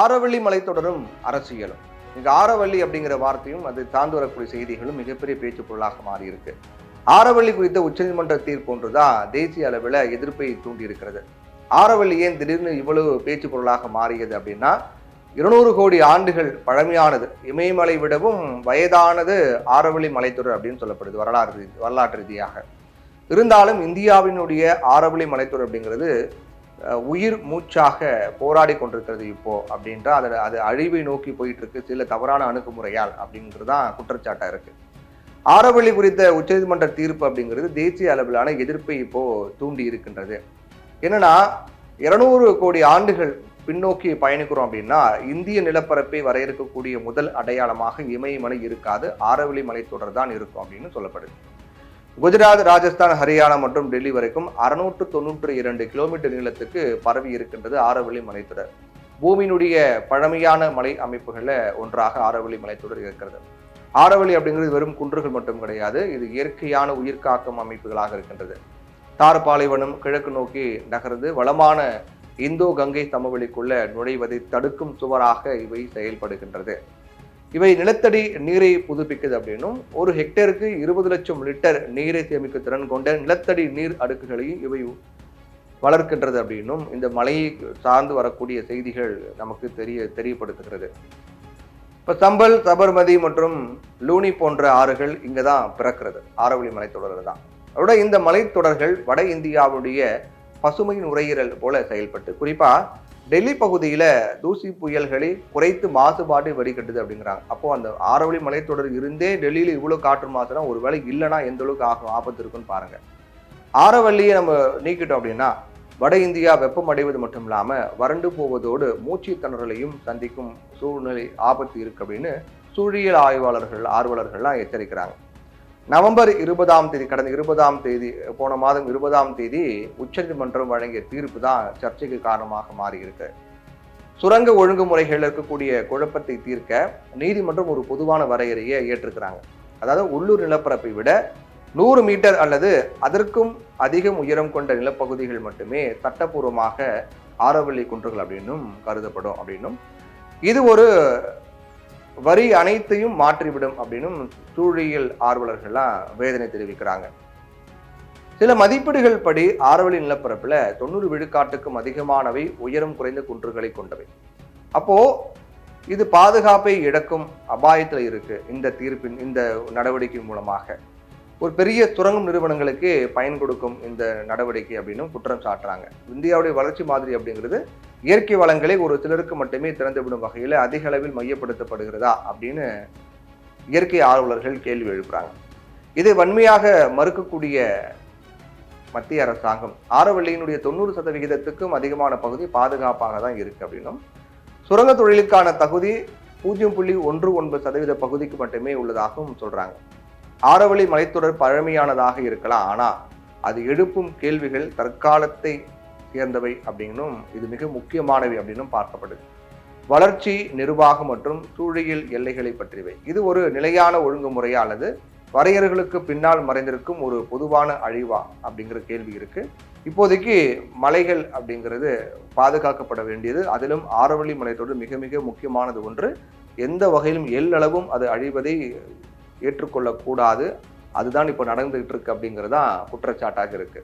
ஆரவள்ளி மலைத்தொடரும் அரசியலும். இங்க ஆரவள்ளி அப்படிங்கிற வார்த்தையும் அது சார்ந்து வரக்கூடிய செய்திகளும் மிகப்பெரிய பேச்சு பொருளாக மாறி இருக்கு. ஆரவள்ளி குறித்த உச்சநீதிமன்ற தீர்ப்பு ஒன்றுதான் தேசிய அளவில் எதிர்ப்பை தூண்டி இருக்கிறது. ஆரவள்ளி ஏன் திடீர்னு இவ்வளவு பேச்சு பொருளாக மாறியது அப்படின்னா, 200 கோடி ஆண்டுகள் பழமையானது, இமயமலை விடவும் வயதானது ஆரவள்ளி மலைத்தொடர் அப்படின்னு சொல்லப்படுது வரலாற்று ரீதியாக. இருந்தாலும் இந்தியாவினுடைய ஆரவள்ளி மலைத்தொடர் அப்படிங்கிறது உயிர் மூச்சாக போராடி கொண்டிருக்கிறது இப்போ அப்படின்றா அது அழிவை நோக்கி போயிட்டு இருக்கு சில தவறான அணுகுமுறையால் அப்படிங்கிறது தான் குற்றச்சாட்டா இருக்கு. ஆரவள்ளி குறித்த உச்சநீதிமன்ற தீர்ப்பு அப்படிங்கிறது தேசிய அளவிலான எதிர்ப்பை இப்போ தூண்டி இருக்கின்றது. என்னன்னா, 200 கோடி ஆண்டுகள் பின்னோக்கி பயணிக்கிறோம் அப்படின்னா இந்திய நிலப்பரப்பை வரையறுக்கக்கூடிய முதல் அடையாளமாக இமயமலை இருக்காது, ஆரவள்ளி மலைத்தொடர் தான் இருக்கும் அப்படின்னு சொல்லப்படுது. குஜராத், ராஜஸ்தான், ஹரியானா மற்றும் டெல்லி வரைக்கும் 692 கிலோமீட்டர் நீளத்துக்கு பரவி இருக்கின்றது ஆரவள்ளி மலைத்தொடர். பூமியினுடைய பழமையான மலை அமைப்புகள்ல ஒன்றாக ஆரவள்ளி மலைத்தொடர் இருக்கிறது. ஆரவள்ளி அப்படிங்கிறது வெறும் குன்றுகள் மட்டும் கிடையாது, இது இயற்கையான உயிர்காக்கும் அமைப்புகளாக இருக்கின்றது. தார் பாலைவனம் கிழக்கு நோக்கி நகர்ந்து வளமான இந்தோ கங்கை சமவெளிக்குள்ள நுழைவதை தடுக்கும் சுவராக இவை செயல்படுகின்றது. இவை நிலத்தடி நீரை புதுப்பிக்குது அப்படின்னும், ஒரு ஹெக்டேருக்கு 20 லட்சம் லிட்டர் நீரை சேமிக்கும் திறன் கொண்ட நிலத்தடி நீர் அடுக்குகளையும் இவை வளர்க்கின்றது அப்படின்னும் இந்த மலையை சார்ந்து வரக்கூடிய செய்திகள் நமக்கு தெரியப்படுத்துகிறது. இப்ப சம்பல், சபர்மதி மற்றும் லூனி போன்ற ஆறுகள் இங்கதான் பிறக்கிறது, ஆரவள்ளி மலைத்தொடர் தான். அதோட இந்த மலைத்தொடர்கள் வட இந்தியாவுடைய பசுமை நுரையீரல் போல செயல்பட்டு, குறிப்பா டெல்லி பகுதியில தூசி புயல்களை குறைத்து மாசுபாடு வடிகட்டுது அப்படிங்கிறாங்க. அப்போ அந்த ஆரவள்ளி மலைத்தொடர் இருந்தே டெல்லியில இவ்வளவு காற்று மாசுனா ஒருவேளை இல்லைன்னா எந்த அளவுக்கு ஆபத்து இருக்குன்னு பாருங்க. ஆரவள்ளியை நம்ம நீக்கிட்டோம் அப்படின்னா வட இந்தியா வெப்பம் அடைவது மட்டும் இல்லாம வறண்டு போவதோடு மூச்சு திணறலையும் சந்திக்கும் சூழ்நிலை ஆபத்து இருக்கு அப்படின்னு சூழியல் ஆர்வலர்கள்லாம் எச்சரிக்கிறாங்க. நவம்பர் 20ஆம் தேதி, கடந்த 20ஆம் தேதி, போன மாதம் 20ஆம் தேதி உச்சநீதிமன்றம் வழங்கிய தீர்ப்பு தான் சர்ச்சைக்கு காரணமாக மாறி இருக்கு. சுரங்க ஒழுங்குமுறைகள் இருக்கக்கூடிய குழப்பத்தை தீர்க்க நீதிமன்றம் ஒரு பொதுவான வரையறையை ஏற்றிருக்கிறாங்க. அதாவது உள்ளூர் நிலப்பரப்பை விட 100 மீட்டர் அல்லது அதற்கும் அதிகம் உயரம் கொண்ட நிலப்பகுதிகள் மட்டுமே சட்டப்பூர்வமாக ஆரவள்ளி குன்றுகள் அப்படின்னும் கருதப்படும் அப்படின்னும், இது ஒரு வரி அனைத்தையும் மாற்றிவிடும் அப்படின்னும் சூழியல் ஆர்வலர்கள்லாம் வேதனை தெரிவிக்கிறாங்க. சில மதிப்பீடுகள் படி ஆரவள்ளி நிலப்பரப்புல 90 விழுக்காட்டுக்கும் அதிகமானவை உயரம் குறைந்த குன்றுகளை கொண்டவை. அப்போ இது பாதுகாப்பை இழக்கும் அபாயத்தில் இருக்கு. இந்த தீர்ப்பின் இந்த நடவடிக்கை மூலமாக ஒரு பெரிய சுரங்கம் நிறுவனங்களுக்கு பயன் கொடுக்கும் இந்த நடவடிக்கை அப்படின்னு குற்றம் சாட்டுறாங்க. இந்தியாவுடைய வளர்ச்சி மாதிரி அப்படிங்கிறது இயற்கை வளங்களை ஒரு சிலருக்கு மட்டுமே திறந்துவிடும் வகையில் அதிக அளவில் மையப்படுத்தப்படுகிறதா அப்படின்னு இயற்கை ஆர்வலர்கள் கேள்வி எழுப்புறாங்க. இதை வன்மையாக மறுக்கக்கூடிய மத்திய அரசாங்கம் ஆரவள்ளியினுடைய 90% அதிகமான பகுதி பாதுகாப்பாக தான் இருக்கு அப்படின்னும், சுரங்க தொழிலுக்கான தகுதி 0.19% பகுதிக்கு மட்டுமே உள்ளதாகவும் சொல்றாங்க. ஆரவள்ளி மலைத்தொடர் பழமையானதாக இருக்கலாம், ஆனா அது எழுப்பும் கேள்விகள் தற்காலத்தை சேர்ந்தவை அப்படின்னும், இது மிக முக்கியமானவை அப்படின்னும் பார்க்கப்படுது. வளர்ச்சி, நிர்வாகம் மற்றும் சூழியல் எல்லைகளை பற்றியவை. இது ஒரு நிலையான ஒழுங்குமுறையா அல்லது வரையறைகளுக்கு பின்னால் மறைந்திருக்கும் ஒரு பொதுவான அழிவா அப்படிங்கிற கேள்வி இருக்கு. இப்போதைக்கு மலைகள் அப்படிங்கிறது பாதுகாக்கப்பட வேண்டியது, அதிலும் ஆரவள்ளி மலைத்தொடர் மிக மிக முக்கியமானது ஒன்று. எந்த வகையிலும் எல்லளவும் அது அழிவதை ஏற்றுக்கொள்ளக்கூடாது. அதுதான் இப்போ நடந்துகிட்டு இருக்கு அப்படிங்கிறதா குற்றச்சாட்டாக இருக்கு.